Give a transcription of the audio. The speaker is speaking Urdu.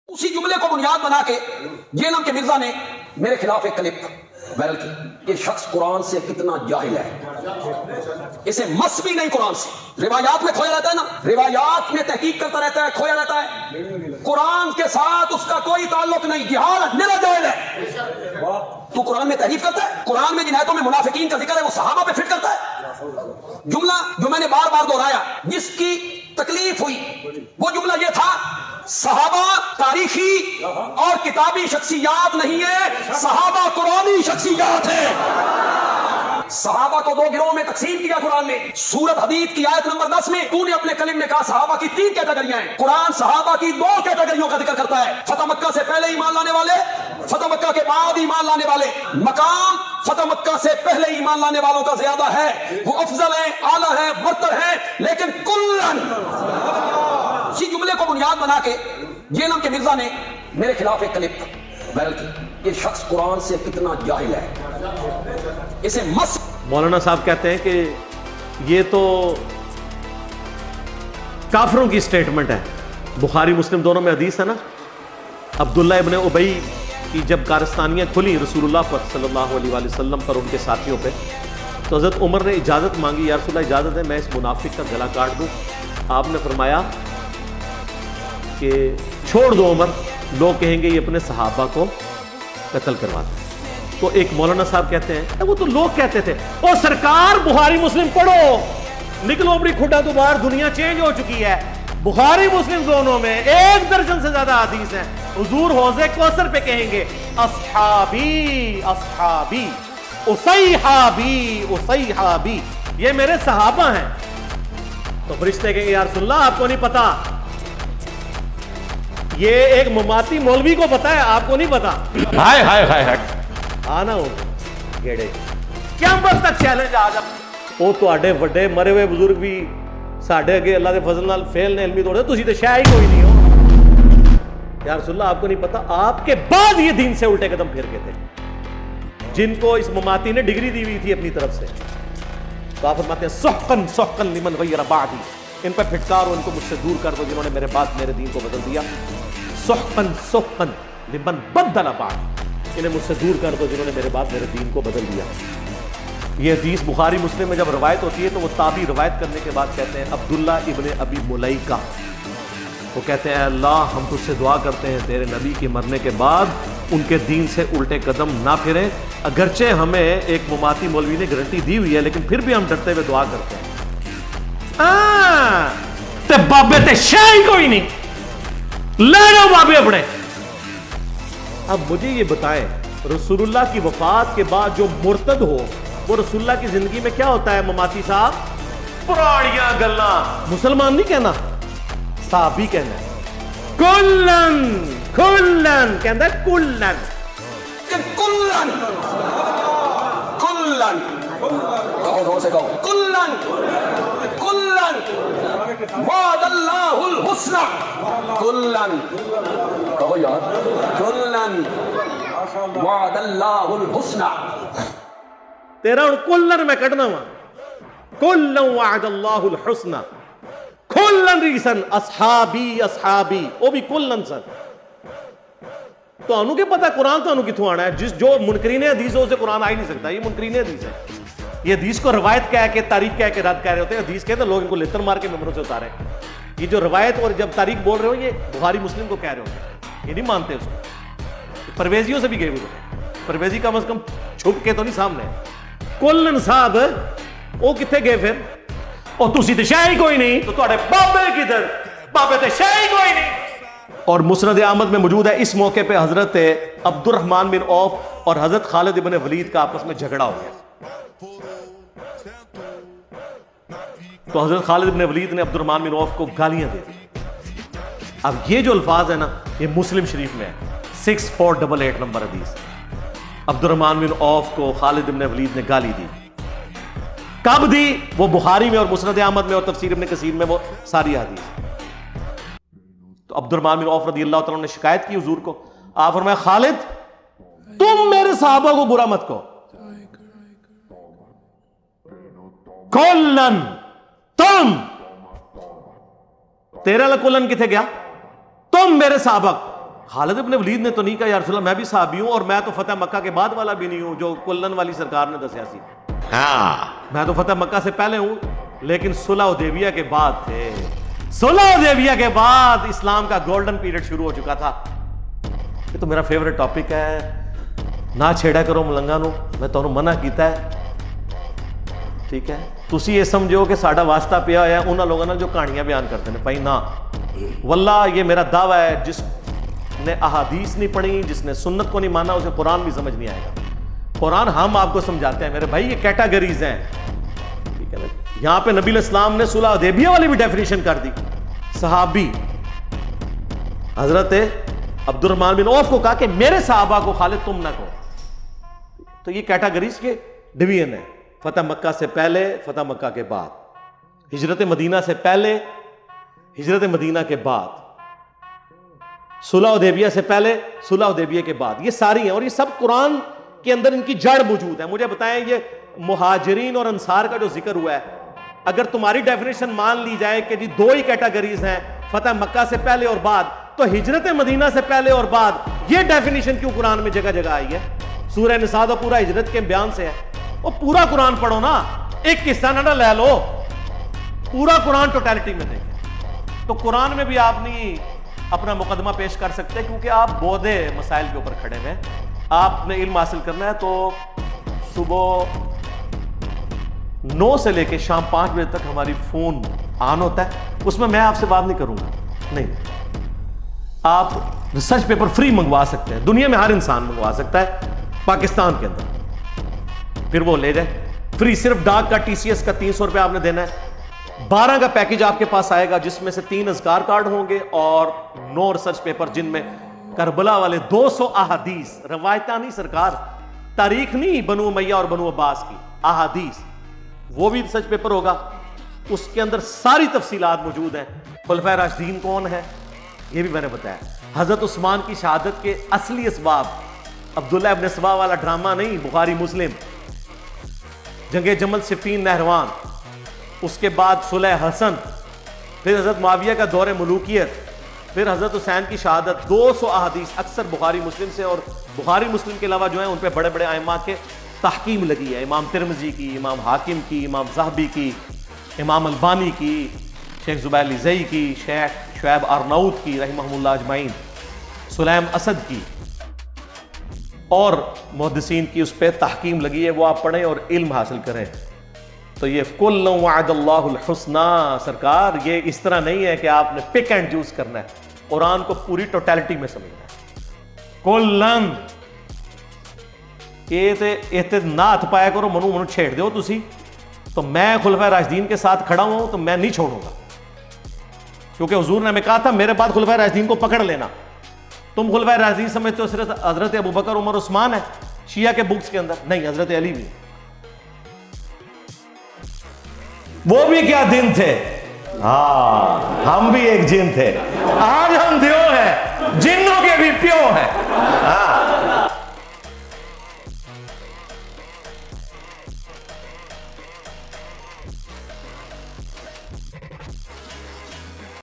اسی جملے کو بنیاد بنا کے جیلم کے مرزا نے میرے خلاف ایک کلپ وائرل کی. یہ شخص قرآن سے کتنا جاہل ہے, اسے مس بھی نہیں قرآن سے. روایات میں کھویا رہتا ہے نا, روایات میں تحقیق کرتا رہتا ہے, کھویا رہتا ہے. قرآن کے ساتھ اس کا کوئی تعلق نہیں, جہالت میرا جاہل ہے. تو قرآن میں تحریف کرتا ہے, قرآن میں جن آیتوں میں منافقین کا ذکر ہے وہ صحابہ پہ فٹ کرتا ہے. جملہ جو میں نے بار بار دہرایا, جس کی تکلیف ہوئی وہ جملہ یہ تھا, صحابہ تاریخی اور کتابی شخصیات نہیں ہے, صحابہ قرآنی شخصیات ہیں. صحابہ کو دو گروہوں میں تقسیم کیا قرآن نے. سورت حدید کی آیت نمبر 10 میں تو نے اپنے کلم میں کہا صحابہ کی 3 کیٹیگریاں ہیں. قرآن صحابہ کی 2 کیٹیگریوں کا ذکر کرتا ہے, فتح مکہ سے پہلے ایمان لانے والے, فتح مکہ کے بعد ایمان لانے والے. مقام فتح مکہ سے پہلے ایمان لانے والوں کا زیادہ ہے, وہ افضل ہیں, اعلیٰ ہیں, برتر ہیں, لیکن کلن. اسی جملے کو بنیاد بنا کے جیلم کے مرزا نے میرے خلاف ایک کلپ وائرل کی. یہ شخص قرآن سے کتنا جاہل ہے, اسے مس. مولانا صاحب کہتے ہیں کہ یہ تو کافروں کی سٹیٹمنٹ ہے. بخاری مسلم دونوں میں حدیث ہے نا, عبداللہ ابن ابی کی جب کارستانیاں کھلی رسول اللہ پر صلی اللہ علیہ وآلہ وسلم پر, ان کے ساتھیوں پہ, تو حضرت عمر نے اجازت مانگی, یا رسول اللہ اجازت ہے میں اس منافق کا گلا کاٹ دوں. آپ نے فرمایا کہ چھوڑ دو عمر, لوگ کہیں گے یہ اپنے صحابہ کو قتل کرواتے ہیں. تو ایک مولانا صاحب کہتے ہیں وہ تو لوگ کہتے تھے او سرکار بخاری مسلم پڑھو, نکلو اپنی کھڈا تو باہر, دنیا چینج ہو چکی ہے. بخاری مسلم دونوں میں 1 درجن سے زیادہ حدیث ہیں. حضور حوض کوثر پہ کہیں گے اصحابی اصحابی اصیحابی اصیحابی, یہ میرے صحابہ ہیں. تو فرشتے کہیں گے یا رسول اللہ آپ کو نہیں پتا, یہ ایک مماتی مولوی کو پتا ہے, آپ کو نہیں پتا. ہائے ہائے ہائے ہائے, آنا ہو گیڑے کیا بس تک چیلنج آ جا. وہ تواڈے وڈے مرے ہوئے بزرگ بھی ساڈے اگے اللہ دے فضل نال فیل نے علمی توڑے, تسی تے شے ہی کوئی نہیں ہو. یا رسول اللہ آپ کو نہیں پتا, آپ کے بعد یہ دین سے الٹے قدم پھیر کے تھے جن کو اس مماتی نے ڈگری دی ہوئی تھی اپنی طرف سے. تو آپ فرماتے ہیں سحقن سحقن لمن غیر بعدی, ان پہ پھٹکار ہو, ان کو مجھ سے دور کر دو جنہوں نے میرے بعد میرے دین کو بدل دیا. سحقن سحقن لمن بدل بعدی, انہیں مجھ سے دور کر دو جنہوں نے میرے بعد میرے دین کو بدل دیا. یہ حدیث بخاری مسلم میں جب روایت ہوتی ہے تو وہ تابعی روایت کرنے کے بعد کہتے ہیں عبداللہ ابن ابی ملیکہ, وہ کہتے ہیں اللہ ہم تجھ سے دعا کرتے ہیں تیرے نبی کے مرنے کے بعد ان کے دین سے الٹے قدم نہ پھریں. اگرچہ ہمیں ایک مماتی مولوی نے گارنٹی دی ہوئی ہے لیکن پھر بھی ہم ڈرتے ہوئے دعا کرتے ہیں. تے بابے تے شاہی کوئی نہیں, لے جاؤ بابے اپنے. اب مجھے یہ بتائیں رسول اللہ کی وفات کے بعد جو مرتد ہو وہ رسول اللہ کی زندگی میں کیا ہوتا ہے مماتی صاحب؟ پرانیاں گلاں. مسلمان نہیں کہنا, صحابی کہنا ہے. کلن کلن کہنا ہے, کلن کلن کلن کہو زور سے کہو, کلن کلن وعد اللہ الحسنى, کلن کہو یار, کلن وعد اللہ الحسنى. تیرا اور کلن میں کٹنا ہوا, کلن وعد اللہ الحسنى, کلن ریسن اصحابی اصحابی, وہ بھی کلن سن. تو انہوں کے پتہ قرآن تو انہوں کتوں آنا ہے, جس جو منکرین حدیث ہو اسے قرآن آ ہی نہیں سکتا. یہ منکرین حدیث ہے, یہ حدیث کو روایت کہہ کے تاریخ کہہ کے رد کہہ رہے ہوتے ہیں. حدیث کہتے ہیں لوگ ان کو لتر مار کے ممبروں سے اتارے. یہ جو روایت اور جب تاریخ بول رہے ہو یہ بخاری مسلم کو کہہ رہے ہوتے ہیں, یہ نہیں مانتے اس کو. پرویزیوں سے بھی گئے ہوئے, پرویزی کم از کم چھپ کے تو نہیں سامنے. کلن صاحب وہ کتنے گئے پھر, اور تسی تے شے ہی کوئی نہیں, تو تواڈے بابے کدھر, بابے تے شے ہی کوئی نہیں. اور مسند احمد میں موجود ہے اس موقع پہ حضرت عبد الرحمن بن عوف اور حضرت خالد بن ولید کا آپس میں جھگڑا ہو گیا. تو حضرت خالد بن ولید نے عبد الرحمن بن عوف کو گالیاں دی. اب یہ جو الفاظ ہے نا یہ مسلم شریف میں ہے, 6488 نمبر حدیث. عبد الرحمن بن عوف کو خالد بن ولید نے گالی دی. کب دی؟ وہ بخاری میں اور مسند احمد میں اور تفسیر ابن کثیر میں وہ ساری حدیث. تو عبد الرحمن بن عوف رضی اللہ تعالیٰ نے شکایت کی حضور کو. آپ فرمایا خالد تم میرے صحابہ کو برا مت کہو, کلن تم, تیرا لکلن کتنے گیا, تم میرے صحابہ خالد ابن ولید نے تو نہیں کہا یا رسول اللہ میں بھی صحابی ہوں اور میں تو فتح مکہ کے بعد والا بھی نہیں ہوں جو کلن والی سرکار نے دسیا سی. ہاں میں تو فتح مکہ سے پہلے ہوں لیکن صلح حدیبیہ کے بعد تھے. صلح حدیبیہ کے بعد اسلام کا گولڈن پیریڈ شروع ہو چکا تھا. یہ تو میرا فیوریٹ ٹاپک ہے, نہ چھیڑا کرو ملنگا نو, میں تمہیں منع کیتا ہے. ٹھیک ہے, تسی یہ سمجھو کہ ساڈا واسطہ پیا ہوا ہے انہاں لوگوں جو کہانیاں بیان کرتے ہیں. بھائی نہ, واللہ یہ میرا دعویٰ ہے جس نے احادیث نہیں پڑھی, جس نے سنت کو نہیں مانا, اسے قرآن بھی سمجھ نہیں آئے گا. قرآن ہم آپ کو سمجھاتے ہیں میرے بھائی, یہ کیٹاگریز ہیں. ٹھیک ہے نا, یہاں پہ نبی علیہ السلام نے صلح حدیبیہ والی بھی ڈیفینیشن کر دی. صحابی حضرت عبد الرحمن بن عوف کو کہا کہ میرے صحابہ کو خالد تم نہ کہو. تو یہ کیٹاگریز کے ڈویژن ہے. فتح مکہ سے پہلے, فتح مکہ کے بعد, ہجرت مدینہ سے پہلے, ہجرت مدینہ کے بعد, صلح حدیبیہ سے پہلے, صلح حدیبیہ کے بعد. یہ ساری ہیں اور یہ سب قرآن کے اندر ان کی جڑ موجود ہے. مجھے بتائیں یہ مہاجرین اور انصار کا جو ذکر ہوا ہے, اگر تمہاری ڈیفینیشن مان لی جائے کہ جی دو ہی کیٹاگریز ہیں, فتح مکہ سے پہلے اور بعد, تو ہجرت مدینہ سے پہلے اور بعد یہ ڈیفینیشن کیوں قرآن میں جگہ جگہ آئی ہے؟ سورہ نساء تو پورا ہجرت کے بیان سے ہے. وہ پورا قرآن پڑھو نا, ایک قصہ نہ لے لو, پورا قرآن ٹوٹیلٹی میں دیکھیں. تو قرآن میں بھی آپ نہیں اپنا مقدمہ پیش کر سکتے کیونکہ آپ بودھے مسائل کے اوپر کھڑے ہوئے. آپ نے علم حاصل کرنا ہے تو صبح 9 سے لے کے شام 5 بجے تک ہماری فون آن ہوتا ہے, اس میں آپ سے بات نہیں کروں گا. نہیں, آپ ریسرچ پیپر فری منگوا سکتے ہیں, دنیا میں ہر انسان منگوا سکتا ہے پاکستان کے اندر, پھر وہ لے جائے فری. صرف ڈاک کا TCS کا 300 روپے آپ نے دینا ہے. 12 کا پیکج آپ کے پاس آئے گا جس میں سے 3 اذکار کارڈ ہوں گے اور 9 ریسرچ پیپر جن میں کربلا والے 200 احادیث, روایتہ نہیں سرکار, تاریخ نہیں بنو امیہ اور بنو عباس کی, احادیث, وہ بھی ریسرچ پیپر ہوگا. اس کے اندر ساری تفصیلات موجود ہیں. خلفائے راشدین کون ہے یہ بھی میں نے بتایا. حضرت عثمان کی شہادت کے اصلی اسباب, عبداللہ ابن سبا والا ڈرامہ نہیں, بخاری مسلم, جنگ جمل, صفین, نہروان, اس کے بعد صلح حسن, پھر حضرت معاویہ کا دور ملوکیت, پھر حضرت حسین کی شہادت. 200 احادیث اکثر بخاری مسلم سے, اور بخاری مسلم کے علاوہ جو ہیں ان پہ بڑے بڑے ائمہ کے تحکیم لگی ہے. امام ترمذی کی, امام حاکم کی, امام ذہبی کی, امام البانی کی, شیخ زبیر الزئی کی, شیخ شعیب ارناؤت کی رحمہ اللہ اجمعین, سلیم اسد کی, اور محدثین کی اس پہ تحکیم لگی ہے. وہ آپ پڑھیں اور علم حاصل کریں. تو یہ کل وعد اللہ الحسنہ سرکار, یہ اس طرح نہیں ہے کہ آپ نے پک اینڈ چوز کرنا ہے, قرآن کو پوری ٹوٹیلٹی میں سمجھنا ہے. کلن یہ نہ ہاتھ پایا کرو, منو چھیڑ دو تسی, تو میں خلفائے راشدین کے ساتھ کھڑا ہوں تو میں نہیں چھوڑوں گا, کیونکہ حضور نے ہمیں کہا تھا میرے بعد خلفائے راشدین کو پکڑ لینا. تم خلفائے راشدین سمجھتے ہو صرف حضرت ابوبکر, عمر, عثمان ہے شیعہ کے بکس کے اندر, نہیں, حضرت علی بھی. وہ بھی کیا دن تھے, ہاں ہم بھی ایک جن تھے, آج ہم دیو ہیں, جنوں کے بھی پیو ہیں.